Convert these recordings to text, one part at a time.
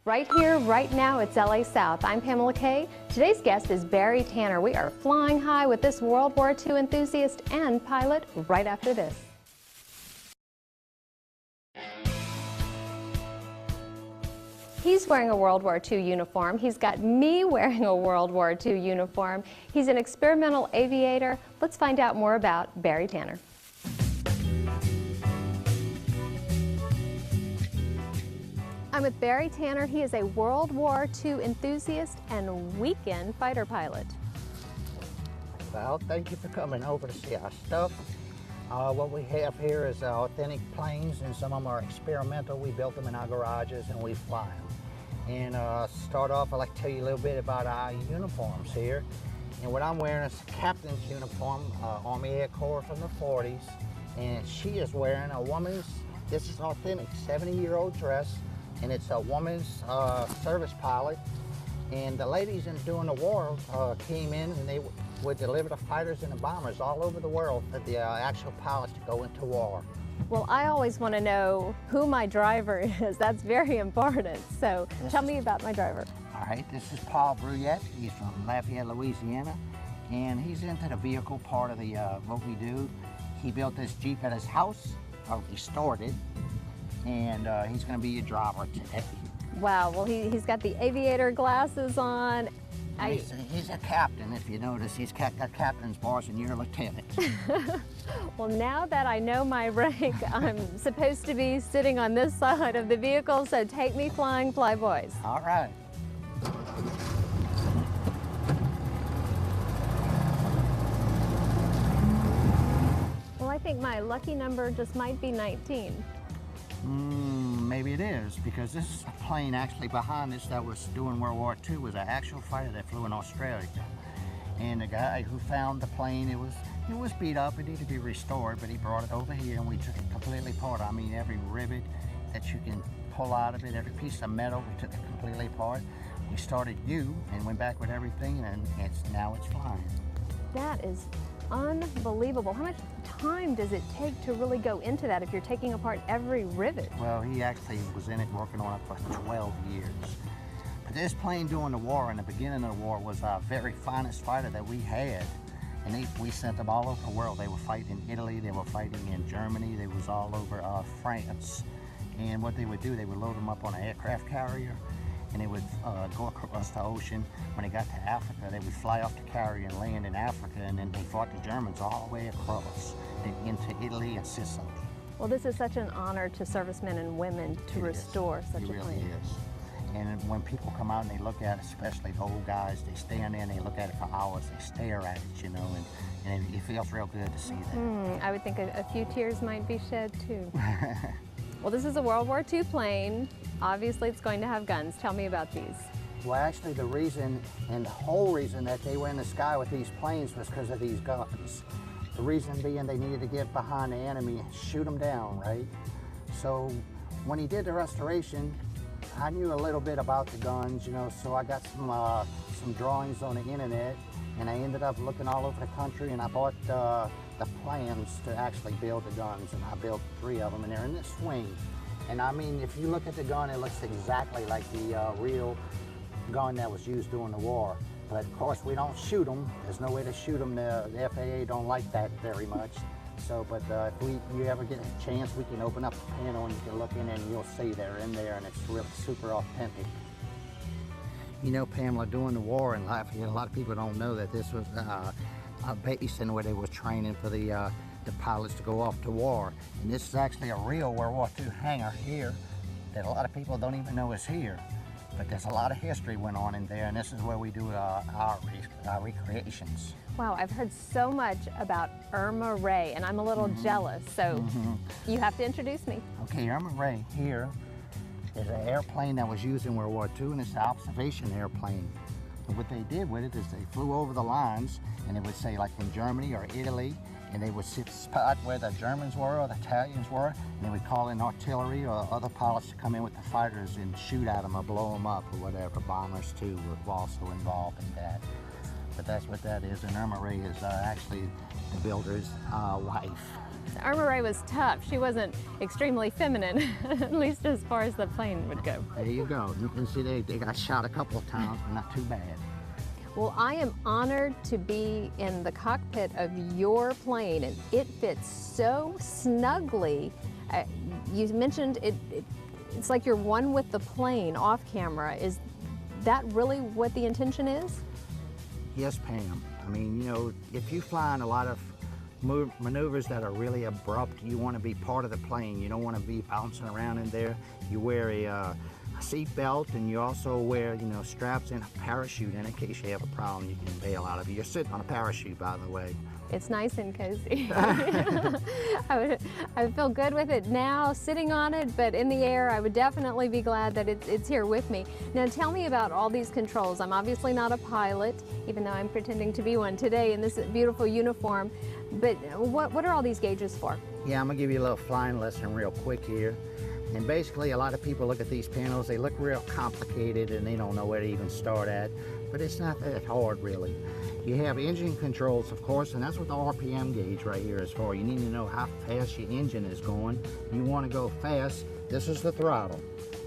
Right here, right now, it's LA South. I'm Pamela Kay. Today's guest is Barry Tanner. We are flying high with this World War II enthusiast and pilot right after this. He's wearing a World War II uniform. He's got me wearing a World War II uniform. He's an experimental aviator. Let's find out more about Barry Tanner. I'm with Barry Tanner. He is a World War II enthusiast and weekend fighter pilot. Well, thank you for coming over to see our stuff. What we have here is authentic planes, and some of them are experimental. We built them in our garages and we fly them. And start off, I'd like to tell you a little bit about our uniforms here. And what I'm wearing is a captain's uniform, Army Air Corps from the 40s. And she is wearing a woman's, this is authentic, 70-year-old dress. And it's a woman's service pilot. And the ladies during the war came in and they would deliver the fighters and the bombers all over the world for the actual pilots to go into war. Well, I always want to know who my driver is. That's very important. So tell me about my driver. All right, this is Paul Bruyette. He's from Lafayette, Louisiana. And he's into the vehicle part of the what we do. He built this Jeep at his house, or restored it. And he's going to be your driver today. Wow, well he's got the aviator glasses on. He's a captain, if you notice. He's got captain's bars and you're a lieutenant. Well, now that I know my rank, I'm supposed to be sitting on this side of the vehicle, so take me flying, fly boys. All right. Well, I think my lucky number just might be 19. Maybe it is, because this is a plane actually behind us that was doing World War II. Was an actual fighter that flew in Australia. And the guy who found the plane, it was beat up, it needed to be restored, but he brought it over here and we took it completely apart. I mean, every rivet that you can pull out of it, every piece of metal, we took it completely apart. We started new and went back with everything, and now it's flying. That is unbelievable. How much time does it take to really go into that if you're taking apart every rivet? Well, he actually was in it working on it for 12 years. But this plane during the war, in the beginning of the war, was our very finest fighter that we had. And we sent them all over the world. They were fighting in Italy, they were fighting in Germany, they was all over France. And what they would do, they would load them up on an aircraft carrier, and they would go across the ocean. When they got to Africa, they would fly off the carrier and land in Africa, and then they fought the Germans all the way across and into Italy and Sicily. Well, this is such an honor to servicemen and women to restore such a plane. It really is. And when people come out and they look at it, especially the old guys, they stand there and they look at it for hours, they stare at it, you know, and it feels real good to see that. I would think a few tears might be shed too. Well, this is a World War II plane. Obviously, it's going to have guns. Tell me about these. Well, actually, the reason, and the whole reason that they were in the sky with these planes was because of these guns. The reason being they needed to get behind the enemy and shoot them down, right? So when he did the restoration, I knew a little bit about the guns, you know, so I got some drawings on the internet, and I ended up looking all over the country, and I bought the plans to actually build the guns, and I built 3 of them, and they're in this swing. And I mean, if you look at the gun, it looks exactly like the real gun that was used during the war. But of course, we don't shoot them. There's no way to shoot them. The FAA don't like that very much. So, but if you ever get a chance, we can open up the panel and you can look in and you'll see they're in there, and it's really super authentic. You know, Pamela, during the war in Lafayette, a lot of people don't know that this was a base in where they were training for the pilots to go off to war. And this is actually a real World War II hangar here that a lot of people don't even know is here. But there's a lot of history went on in there, and this is where we do our recreations. Wow, I've heard so much about Irma Ray, and I'm a little jealous, so you have to introduce me. Okay, Irma Ray here is an airplane that was used in World War II, and it's an observation airplane. And what they did with it is they flew over the lines, and it would say, like in Germany or Italy, and they would spot where the Germans were or the Italians were, and they would call in artillery or other pilots to come in with the fighters and shoot at them or blow them up or whatever. Bombers too were also involved in that. But that's what that is, and Irma Ray is actually the builder's wife. Irma Ray was tough. She wasn't extremely feminine, at least as far as the plane would go. There you go. You can see they got shot a couple of times, but not too bad. Well, I am honored to be in the cockpit of your plane, and it fits so snugly. You mentioned it's like you're one with the plane off camera. Is that really what the intention is? Yes, Pam. I mean, you know, if you fly in a lot of maneuvers that are really abrupt, you want to be part of the plane. You don't want to be bouncing around in there. You wear a seat belt, and you also wear, you know, straps and a parachute in case you have a problem you can bail out of it. You're sitting on a parachute, by the way. It's nice and cozy. I feel good with it now, sitting on it, but in the air, I would definitely be glad that it's here with me. Now tell me about all these controls. I'm obviously not a pilot, even though I'm pretending to be one today in this beautiful uniform, but what are all these gauges for? Yeah, I'm gonna give you a little flying lesson real quick here. And basically, a lot of people look at these panels, they look real complicated and they don't know where to even start at, but it's not that hard really. You have engine controls, of course, and that's what the RPM gauge right here is for. You need to know how fast your engine is going. You want to go fast, this is the throttle.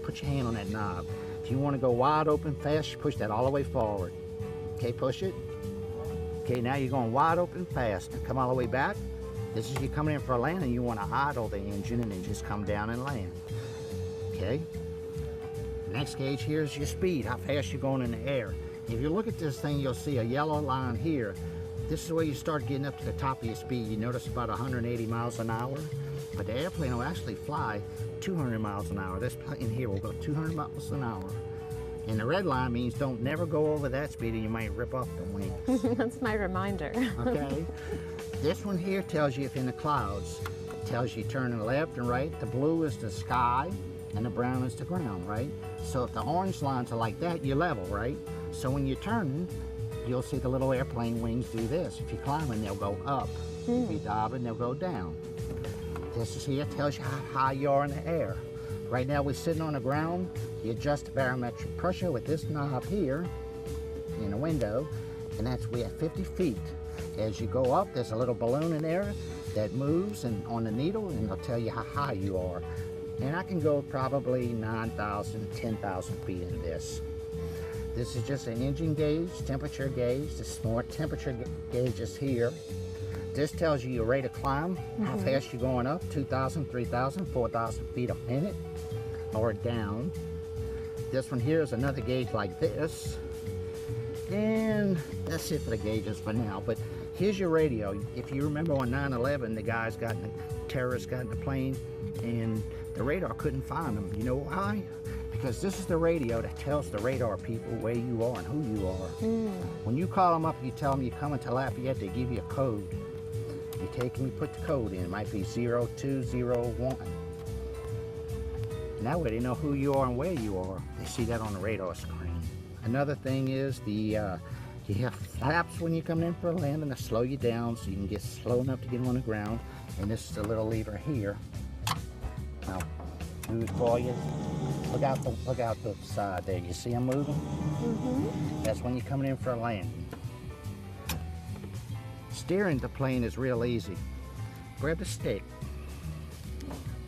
Put your hand on that knob. If you want to go wide open fast, you push that all the way forward. Okay, push it. Okay, now you're going wide open fast. Now come all the way back. This is you coming in for a land and you want to idle the engine and then just come down and land. Okay? Next gauge here is your speed, how fast you're going in the air. If you look at this thing, you'll see a yellow line here. This is where you start getting up to the top of your speed. You notice about 180 miles an hour, but the airplane will actually fly 200 miles an hour. This plane here will go 200 miles an hour. And the red line means don't never go over that speed or you might rip off the wings. That's my reminder. Okay. This one here tells you if in the clouds. It tells you turning left and right. The blue is the sky and the brown is the ground, right? So if the orange lines are like that, you're level, right? So when you're turning, you'll see the little airplane wings do this. If you're climbing, they'll go up. If you're diving, they'll go down. This is here tells you how high you are in the air. Right now we're sitting on the ground. You adjust the barometric pressure with this knob here in the window, and that's we're at 50 feet. As you go up, there's a little balloon in there that moves and on the needle, and it'll tell you how high you are. And I can go probably 9,000, 10,000 feet in this. This is just an engine gauge, temperature gauge. This more temperature gauges here. This tells you your rate of climb, how fast you're going up, 2,000, 3,000, 4,000 feet a minute, or down. This one here is another gauge like this. And that's it for the gauges for now. But here's your radio. If you remember on 9/11, the terrorists got in the plane and the radar couldn't find them. You know why? Because this is the radio that tells the radar people where you are and who you are. When you call them up, you tell them you're coming to Lafayette, they give you a code. You take them, you put the code in. It might be 0201. And that way they know who you are and where you are. They see that on the radar screen. Another thing is you have flaps when you're coming in for a landing to slow you down so you can get slow enough to get on the ground. And this is the little lever here. I'll do it for you. Look out the side there. You see them moving? That's when you're coming in for a landing. Steering the plane is real easy. Grab the stick,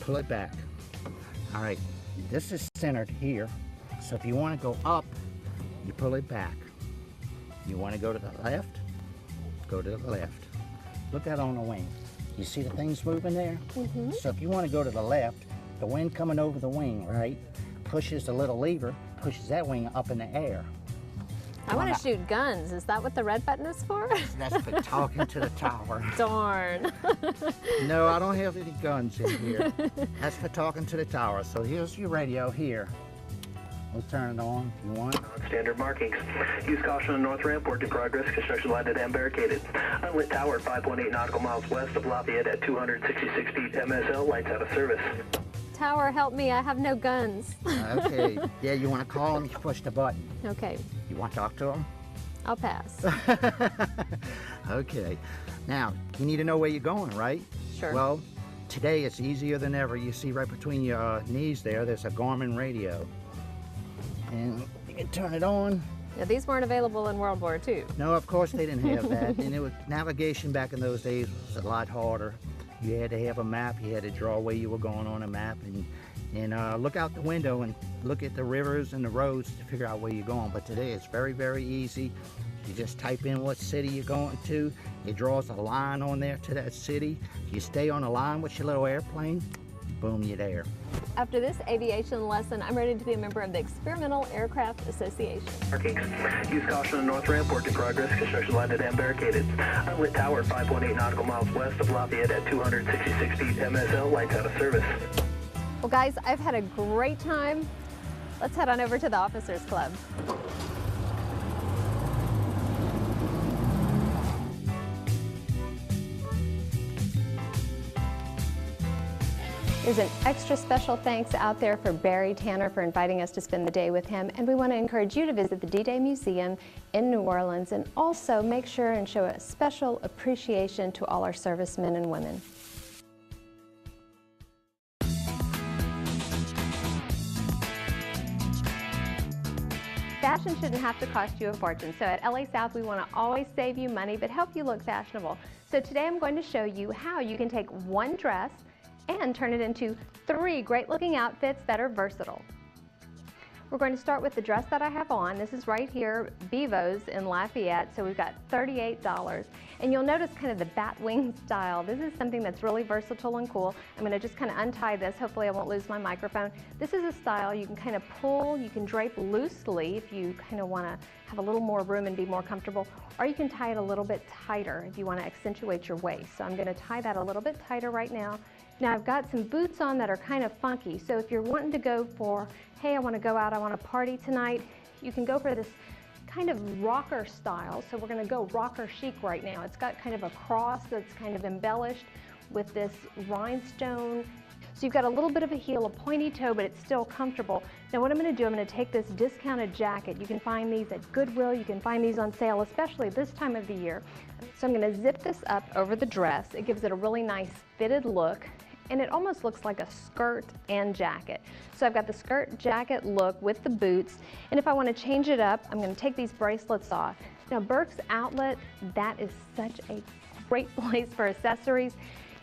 pull it back. All right, this is centered here. So if you want to go up, you pull it back. You want to go to the left, go to the left. Look out on the wing. You see the things moving there? So if you want to go to the left, the wind coming over the wing, right, pushes the little lever, pushes that wing up in the air. I want to shoot guns. Is that what the red button is for? That's for talking to the tower. Darn. No, I don't have any guns in here. That's for talking to the tower. So here's your radio here. We'll turn it on if you want. Standard markings. Use caution on north ramp. Work in progress. Construction lighted and barricaded. Unlit tower 5.8 nautical miles west of Lafayette at 266 feet. MSL lights out of service. Tower, help me. I have no guns. Okay. Yeah, you want to call them, you push the button. Okay. You want to talk to them? I'll pass. Okay. Now, you need to know where you're going, right? Sure. Well, today it's easier than ever. You see right between your knees there's a Garmin radio. And you can turn it on. Now, these weren't available in World War II. No, of course they didn't have that. And navigation back in those days was a lot harder. You had to have a map. You had to draw where you were going on a map and look out the window and look at the rivers and the roads to figure out where you're going. But today it's very, very easy. You just type in what city you're going to. It draws a line on there to that city. You stay on the line with your little airplane. Boom, you're there. After this aviation lesson, I'm ready to be a member of the Experimental Aircraft Association. Markings. Use caution on north ramp, work in progress. Construction line to dam barricaded. Unlit tower 5.8 nautical miles west of Lafayette at 266 feet. MSL, lights out of service. Well guys, I've had a great time. Let's head on over to the Officers Club. There's an extra special thanks out there for Barry Tanner for inviting us to spend the day with him, and we want to encourage you to visit the D-Day Museum in New Orleans and also make sure and show a special appreciation to all our servicemen and women. Fashion shouldn't have to cost you a fortune, so at LA South we want to always save you money but help you look fashionable. So today I'm going to show you how you can take one dress and turn it into 3 great looking outfits that are versatile. We're going to start with the dress that I have on. This is right here, Bevo's in Lafayette, so we've got $38. And you'll notice kind of the bat wing style. This is something that's really versatile and cool. I'm going to just kind of untie this. Hopefully I won't lose my microphone. This is a style you can kind of pull, you can drape loosely if you kind of want to have a little more room and be more comfortable, or you can tie it a little bit tighter if you want to accentuate your waist. So I'm going to tie that a little bit tighter right now. Now I've got some boots on that are kind of funky, so if you're wanting to go for, hey, I want to go out, I want to party tonight, you can go for this kind of rocker style. So we're going to go rocker chic right now. It's got kind of a cross that's kind of embellished with this rhinestone. So you've got a little bit of a heel, a pointy toe, but it's still comfortable. Now what I'm going to do, I'm going to take this discounted jacket. You can find these at Goodwill. You can find these on sale, especially this time of the year. So I'm going to zip this up over the dress. It gives it a really nice fitted look, and it almost looks like a skirt and jacket. So I've got the skirt jacket look with the boots, and if I want to change it up, I'm going to take these bracelets off. Now Burke's Outlet, that is such a great place for accessories.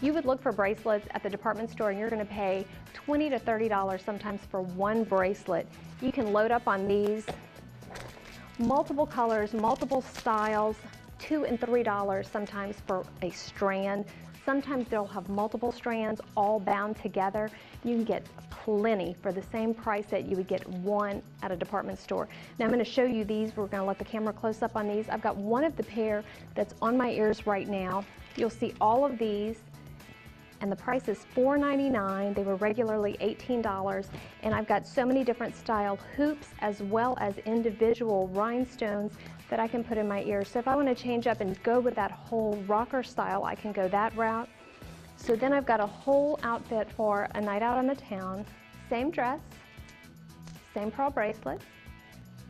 You would look for bracelets at the department store and you're going to pay $20 to $30 sometimes for one bracelet. You can load up on these, multiple colors, multiple styles, $2 and $3 sometimes for a strand. Sometimes they'll have multiple strands all bound together. You can get plenty for the same price that you would get one at a department store. Now I'm going to show you these. We're going to let the camera close up on these. I've got one of the pair that's on my ears right now. You'll see all of these, and the price is $4.99. They were regularly $18, and I've got so many different style hoops as well as individual rhinestones that I can put in my ears. So if I want to change up and go with that whole rocker style, I can go that route. So then I've got a whole outfit for a night out on the town. Same dress, same pearl bracelet,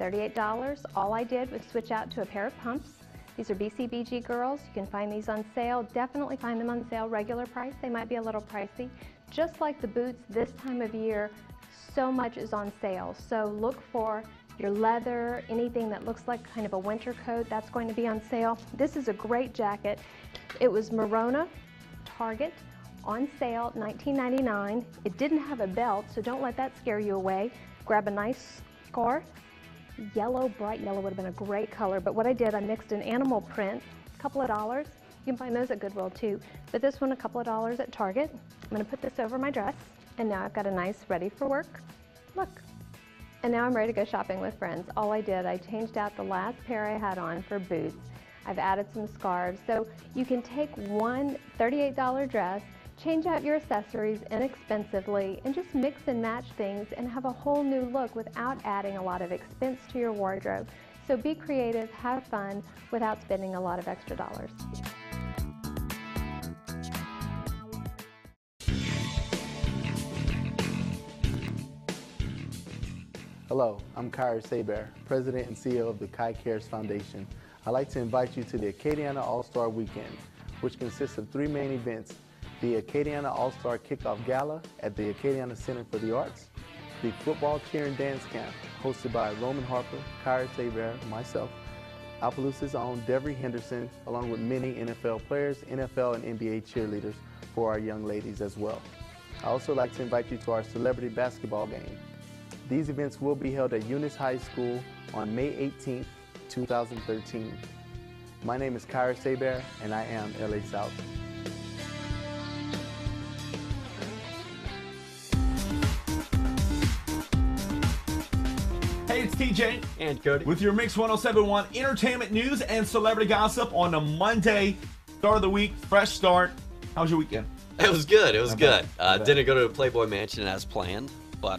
$38. All I did was switch out to a pair of pumps. These are BCBG girls. You can find these on sale. Definitely find them on sale. Regular price, they might be a little pricey. Just like the boots this time of year, so much is on sale. So look for your leather, anything that looks like kind of a winter coat, that's going to be on sale. This is a great jacket. It was Marona, Target, on sale, $19.99. It didn't have a belt, so don't let that scare you away. Grab a nice scarf. Yellow, bright yellow would have been a great color, but what I did, I mixed an animal print, a couple of dollars. You can find those at Goodwill too, but this one a couple of dollars at Target. I'm going to put this over my dress, and now I've got a nice ready for work look. And now I'm ready to go shopping with friends. All I did, I changed out the last pair I had on for boots. I've added some scarves. So you can take one $38 dress, change out your accessories inexpensively, and just mix and match things and have a whole new look without adding a lot of expense to your wardrobe. So be creative, have fun, without spending a lot of extra dollars. Hello, I'm Kyrie Saber, President and CEO of the Kai Cares Foundation. I'd like to invite you to the Acadiana All-Star Weekend, which consists of 3 main events: the Acadiana All-Star Kickoff Gala at the Acadiana Center for the Arts, the Football Cheer and Dance Camp hosted by Roman Harper, Kyrie Saber, myself, Appaloosa's own Devery Henderson, along with many NFL players, NFL and NBA cheerleaders, for our young ladies as well. I also like to invite you to our celebrity basketball game. These events will be held at Eunice High School on May 18th, 2013. My name is Kyra Saber, and I am LA South. Hey, it's TJ And Cody. with your Mix 1071 entertainment news and celebrity gossip on a Monday, start of the week, fresh start. How was your weekend? It was good. It was Not good. bad. Not bad. Didn't go to the Playboy Mansion as planned, but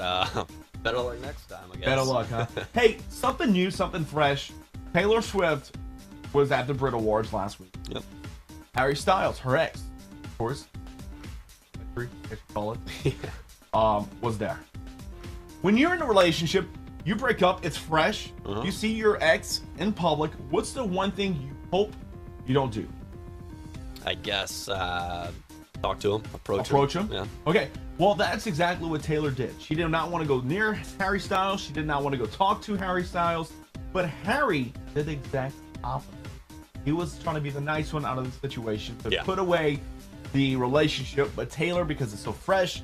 better luck next time, I guess. Better luck, huh? Hey, something new, something fresh. Taylor Swift was at the Brit Awards last week. Yep. Harry Styles, her ex, of course, I should call it, was there. When you're in a relationship, you break up, it's fresh. Uh-huh. You see your ex in public. What's the one thing you hope you don't do? I guess talk to him, Approach him? Yeah. Okay, well, that's exactly what Taylor did. She did not want to go near Harry Styles. She did not want to go talk to Harry Styles. But Harry did the exact opposite. He was trying to be the nice one out of the situation to put away the relationship. But Taylor, because it's so fresh,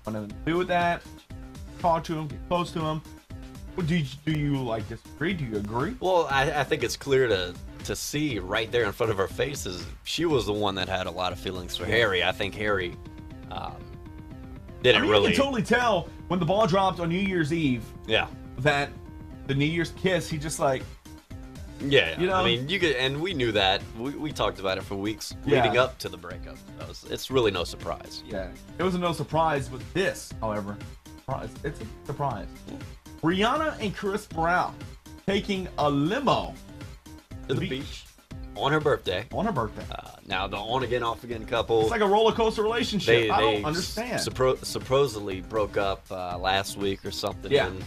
wanted to do with that. Talk to him, get close to him. Do you like disagree? Do you agree? Well, I think it's clear to see right there in front of her faces, she was the one that had a lot of feelings for Harry. I think Harry didn't really. You can totally tell when the ball dropped on New Year's Eve. Yeah. That the New Year's kiss, he just like. Yeah, you know, I mean, you could, and we knew that. We talked about it for weeks leading up to the breakup. It's really no surprise. Yeah, it was a no surprise, but this, however, it's a surprise. Rihanna and Chris Brown taking a limo To the beach on her birthday. on her birthday. Now the on again, off again couple. It's like a roller coaster relationship. I don't understand. Supposedly broke up last week or something. Yeah. And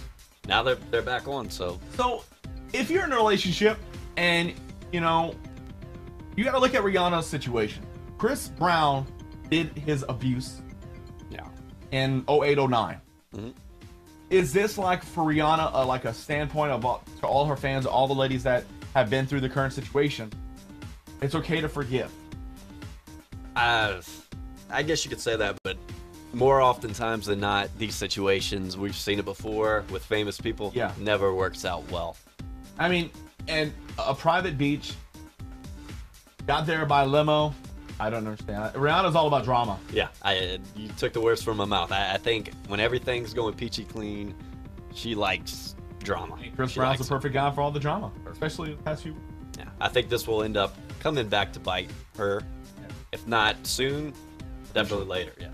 now they're back on. So if you're in a relationship and you know, you got to look at Rihanna's situation. Chris Brown did his abuse yeah. in 0809. Mhm. Is this like for Rihanna like a standpoint about to all her fans, all the ladies that have been through the current situation? It's okay to forgive. I guess you could say that, but more oftentimes than not, these situations, we've seen it before with famous people. Yeah. Never works out well. I mean, and a private beach, got there by limo. I don't understand. Rihanna's all about drama. Yeah, you took the words from my mouth. I think when everything's going peachy clean, she likes drama. Chris She Brown's likes the perfect guy for all the drama, especially the past few. Yeah, I think this will end up coming back to bite her. If not soon, definitely later. Yeah.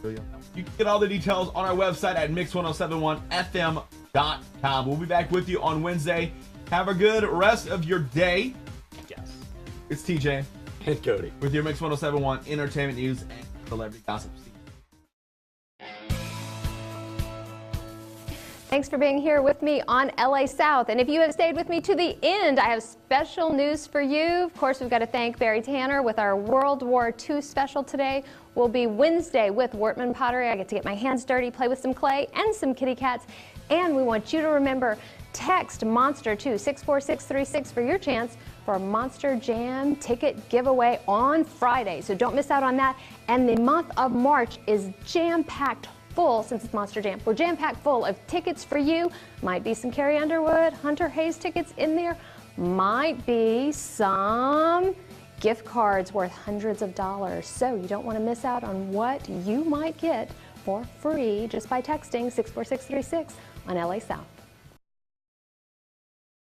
You can get all the details on our website at mix1071fm.com. We'll be back with you on Wednesday. Have a good rest of your day. Yes. It's TJ And Cody. with your Mix 1071 entertainment news and celebrity gossip. Thanks for being here with me on LA South. And if you have stayed with me to the end, I have special news for you. Of course, we've got to thank Barry Tanner with our World War II special today. Will be Wednesday with Wortman Pottery. I get to get my hands dirty, play with some clay and some kitty cats. And we want you to remember, text Monster to 64636 for your chance for a Monster Jam ticket giveaway on Friday. So don't miss out on that. And the month of March is jam-packed full, since it's Monster Jam. We're jam-packed full of tickets for you. Might be some Carrie Underwood, Hunter Hayes tickets in there. Might be some gift cards worth hundreds of dollars. So you don't want to miss out on what you might get for free just by texting 64636 on LA South.